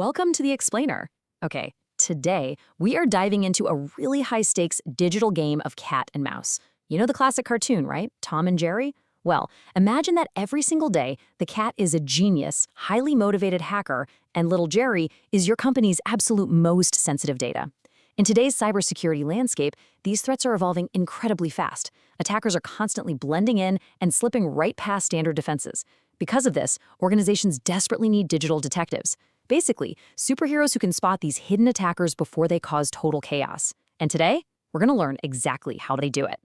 Welcome to the Explainer. Okay, today we are diving into a really high-stakes digital game of cat and mouse. You know the classic cartoon, right? Tom and Jerry? Well, imagine that every single day, the cat is a genius, highly motivated hacker, and little Jerry is your company's absolute most sensitive data. In today's cybersecurity landscape, these threats are evolving incredibly fast. Attackers are constantly blending in and slipping right past standard defenses. Because of this, organizations desperately need digital detectives. Basically, superheroes who can spot these hidden attackers before they cause total chaos. And today, we're going to learn exactly how they do it.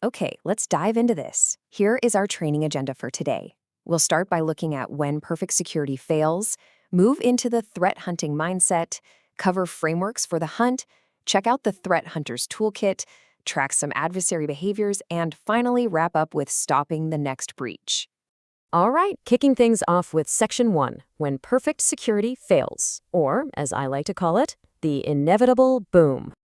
Okay, let's dive into this. Here is our training agenda for today. We'll start by looking at when perfect security fails, move into the threat hunting mindset, cover frameworks for the hunt, check out the Threat Hunter's Toolkit, track some adversary behaviors, and finally wrap up with stopping the next breach. All right, kicking things off with Section 1, when perfect security fails, or, as I like to call it, the inevitable boom.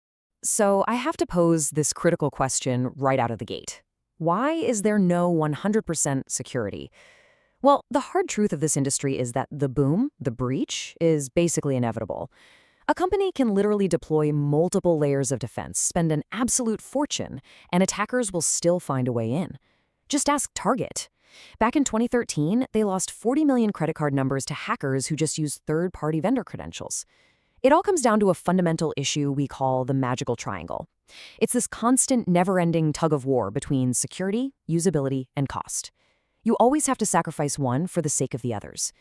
So I have to pose this critical question right out of the gate. Why is there no 100% security? Well, the hard truth of this industry is that the boom, the breach, is basically inevitable. A company can literally deploy multiple layers of defense, spend an absolute fortune, and attackers will still find a way in. Just ask Target. Back in 2013, they lost 40 million credit card numbers to hackers who just used third-party vendor credentials. It all comes down to a fundamental issue we call the magical triangle. It's this constant, never-ending tug-of-war between security, usability, and cost. You always have to sacrifice one for the sake of the others.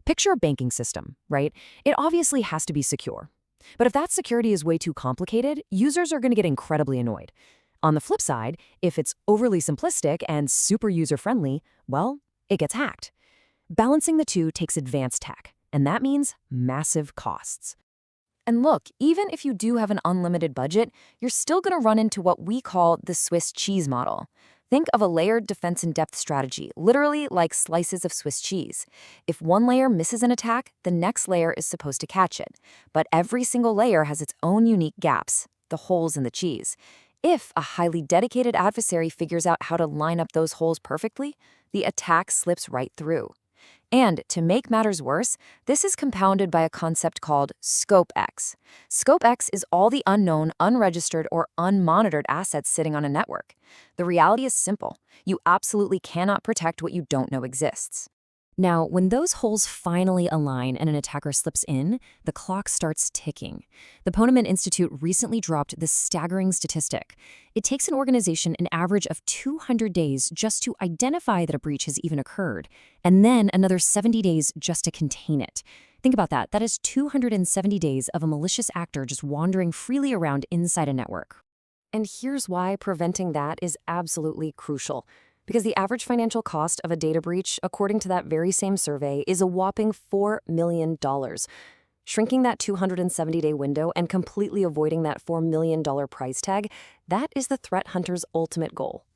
Picture a banking system, right? It obviously has to be secure. But if that security is way too complicated, users are going to get incredibly annoyed. On the flip side, if it's overly simplistic and super user-friendly, well, it gets hacked. Balancing the two takes advanced tech, and that means massive costs. And look, even if you do have an unlimited budget, you're still going to run into what we call the Swiss cheese model. Think of a layered defense-in-depth strategy, literally like slices of Swiss cheese. If one layer misses an attack, the next layer is supposed to catch it. But every single layer has its own unique gaps, the holes in the cheese. If a highly dedicated adversary figures out how to line up those holes perfectly, the attack slips right through. And to make matters worse, this is compounded by a concept called Scope X. Scope X is all the unknown, unregistered, or unmonitored assets sitting on a network. The reality is simple. You absolutely cannot protect what you don't know exists. Now, when those holes finally align and an attacker slips in, the clock starts ticking. The Ponemon Institute recently dropped this staggering statistic. It takes an organization an average of 200 days just to identify that a breach has even occurred, and then another 70 days just to contain it. Think about that. That is 270 days of a malicious actor just wandering freely around inside a network. And here's why preventing that is absolutely crucial. Because the average financial cost of a data breach, according to that very same survey, is a whopping $4 million. Shrinking that 270-day window and completely avoiding that $4 million price tag, that is the threat hunter's ultimate goal.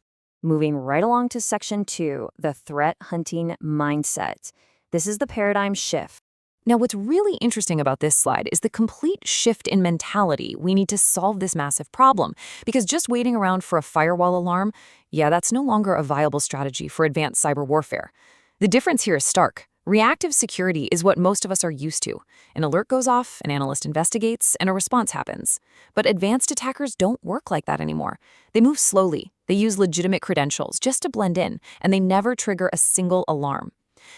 Moving right along to Section 2, the threat hunting mindset. This is the paradigm shift. Now, what's really interesting about this slide is the complete shift in mentality we need to solve this massive problem, because just waiting around for a firewall alarm, yeah, that's no longer a viable strategy for advanced cyber warfare. The difference here is stark. Reactive security is what most of us are used to. An alert goes off, an analyst investigates, and a response happens. But advanced attackers don't work like that anymore. They move slowly, they use legitimate credentials just to blend in, and they never trigger a single alarm.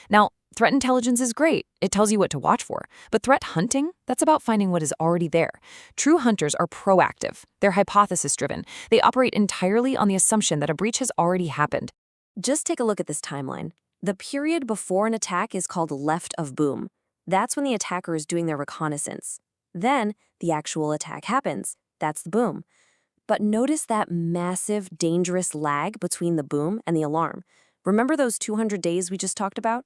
Now, threat intelligence is great. It tells you what to watch for. But threat hunting, that's about finding what is already there. True hunters are proactive. They're hypothesis-driven. They operate entirely on the assumption that a breach has already happened. Just take a look at this timeline. The period before an attack is called left of boom. That's when the attacker is doing their reconnaissance. Then, the actual attack happens. That's the boom. But notice that massive, dangerous lag between the boom and the alarm. Remember those 200 days we just talked about?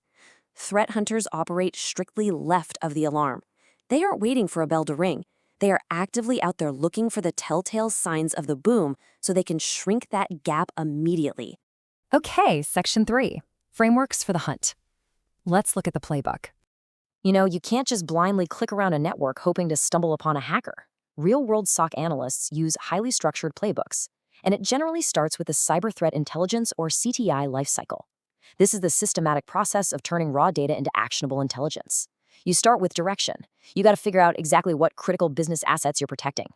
Threat hunters operate strictly left of the alarm. They aren't waiting for a bell to ring. They are actively out there looking for the telltale signs of the boom so they can shrink that gap immediately. Okay, Section 3, frameworks for the hunt. Let's look at the playbook. You know, you can't just blindly click around a network hoping to stumble upon a hacker. Real-world SOC analysts use highly structured playbooks, and it generally starts with the Cyber Threat Intelligence or CTI lifecycle. This is the systematic process of turning raw data into actionable intelligence. You start with direction. You got to figure out exactly what critical business assets you're protecting.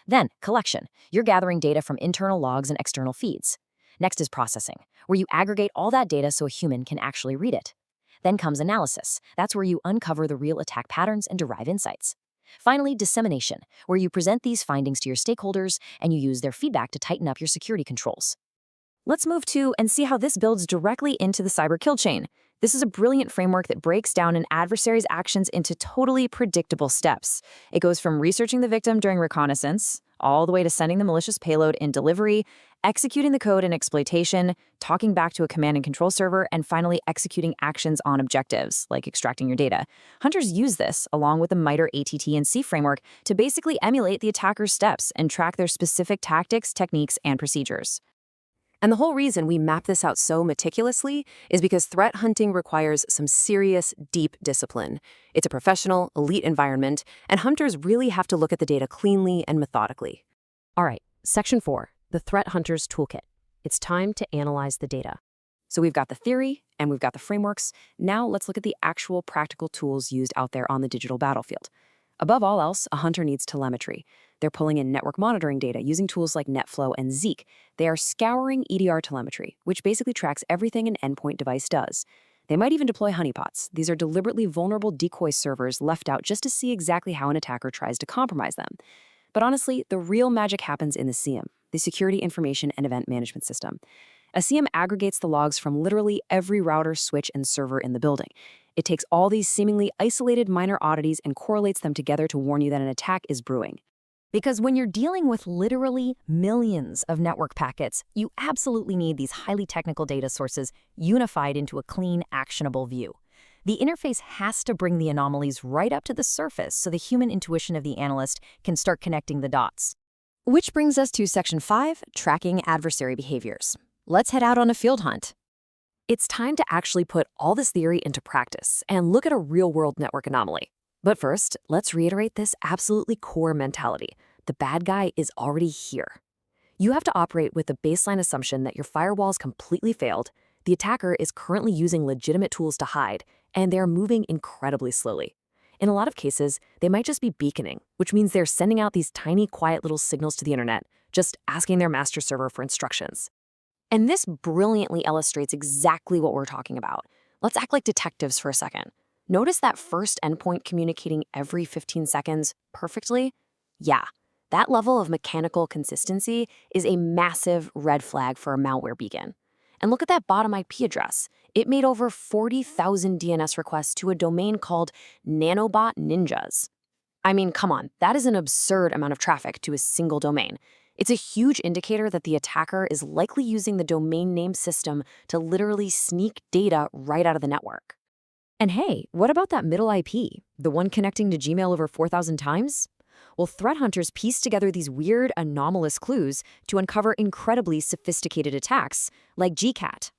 Then, collection. You're gathering data from internal logs and external feeds. Next is processing, where you aggregate all that data so a human can actually read it. Then comes analysis. That's where you uncover the real attack patterns and derive insights. Finally, dissemination, where you present these findings to your stakeholders and you use their feedback to tighten up your security controls. Let's move to and see how this builds directly into the cyber kill chain. This is a brilliant framework that breaks down an adversary's actions into totally predictable steps. It goes from researching the victim during reconnaissance, all the way to sending the malicious payload in delivery, executing the code in exploitation, talking back to a command and control server, and finally executing actions on objectives, like extracting your data. Hunters use this, along with the MITRE ATT and C framework, to basically emulate the attacker's steps and track their specific tactics, techniques, and procedures. And the whole reason we map this out so meticulously is because threat hunting requires some serious, deep discipline. It's a professional, elite environment, and hunters really have to look at the data cleanly and methodically. All right, Section 4, the Threat Hunter's Toolkit. It's time to analyze the data. So we've got the theory and we've got the frameworks. Now let's look at the actual practical tools used out there on the digital battlefield. Above all else, a hunter needs telemetry. They're pulling in network monitoring data using tools like NetFlow and Zeek. They are scouring EDR telemetry, which basically tracks everything an endpoint device does. They might even deploy honeypots. These are deliberately vulnerable decoy servers left out just to see exactly how an attacker tries to compromise them. But honestly, the real magic happens in the SIEM, the Security Information and Event Management System. A SIEM aggregates the logs from literally every router, switch, and server in the building. It takes all these seemingly isolated minor oddities and correlates them together to warn you that an attack is brewing. Because when you're dealing with literally millions of network packets, you absolutely need these highly technical data sources unified into a clean, actionable view. The interface has to bring the anomalies right up to the surface so the human intuition of the analyst can start connecting the dots. Which brings us to Section 5, tracking adversary behaviors. Let's head out on a field hunt. It's time to actually put all this theory into practice and look at a real-world network anomaly. But first, let's reiterate this absolutely core mentality. The bad guy is already here. You have to operate with the baseline assumption that your firewall's completely failed, the attacker is currently using legitimate tools to hide, and they're moving incredibly slowly. In a lot of cases, they might just be beaconing, which means they're sending out these tiny, quiet little signals to the internet, just asking their master server for instructions. And this brilliantly illustrates exactly what we're talking about. Let's act like detectives for a second. Notice that first endpoint communicating every 15 seconds perfectly? Yeah, that level of mechanical consistency is a massive red flag for a malware beacon. And look at that bottom IP address. It made over 40,000 DNS requests to a domain called Nanobot Ninjas. I mean, come on, that is an absurd amount of traffic to a single domain. It's a huge indicator that the attacker is likely using the domain name system to literally sneak data right out of the network. And hey, what about that middle IP, the one connecting to Gmail over 4,000 times? Well, threat hunters piece together these weird, anomalous clues to uncover incredibly sophisticated attacks, like GCAT.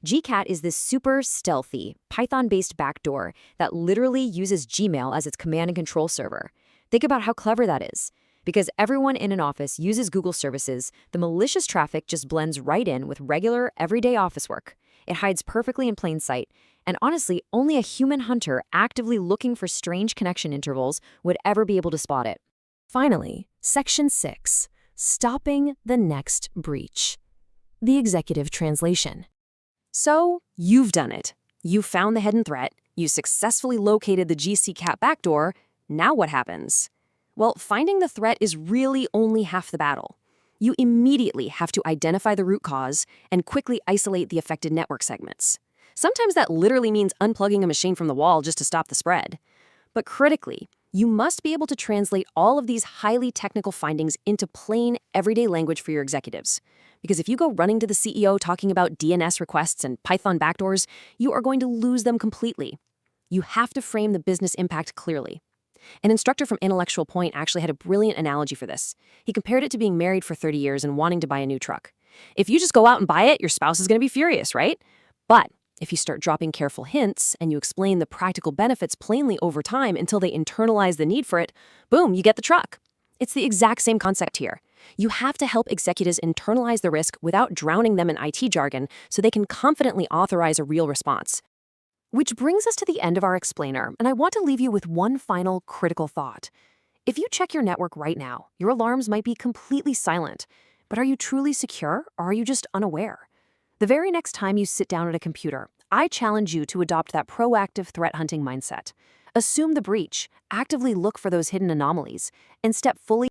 GCAT is this super stealthy, Python-based backdoor that literally uses Gmail as its command and control server. Think about how clever that is. Because everyone in an office uses Google services, the malicious traffic just blends right in with regular, everyday office work. It hides perfectly in plain sight, and honestly, only a human hunter actively looking for strange connection intervals would ever be able to spot it. Finally, Section 6, stopping the next breach. The executive translation. So, you've done it. You found the hidden threat, you successfully located the GCCAT backdoor. Now what happens? Well, finding the threat is really only half the battle. You immediately have to identify the root cause and quickly isolate the affected network segments. Sometimes that literally means unplugging a machine from the wall just to stop the spread. But critically, you must be able to translate all of these highly technical findings into plain, everyday language for your executives. Because if you go running to the CEO talking about DNS requests and Python backdoors, you are going to lose them completely. You have to frame the business impact clearly. An instructor from Intellectual Point actually had a brilliant analogy for this. He compared it to being married for 30 years and wanting to buy a new truck. If you just go out and buy it, your spouse is going to be furious, right? But if you start dropping careful hints and you explain the practical benefits plainly over time until they internalize the need for it, boom, you get the truck. It's the exact same concept here. You have to help executives internalize the risk without drowning them in IT jargon so they can confidently authorize a real response. Which brings us to the end of our explainer, and I want to leave you with one final critical thought. If you check your network right now, your alarms might be completely silent. But are you truly secure, or are you just unaware? The very next time you sit down at a computer, I challenge you to adopt that proactive threat hunting mindset. Assume the breach, actively look for those hidden anomalies, and step fully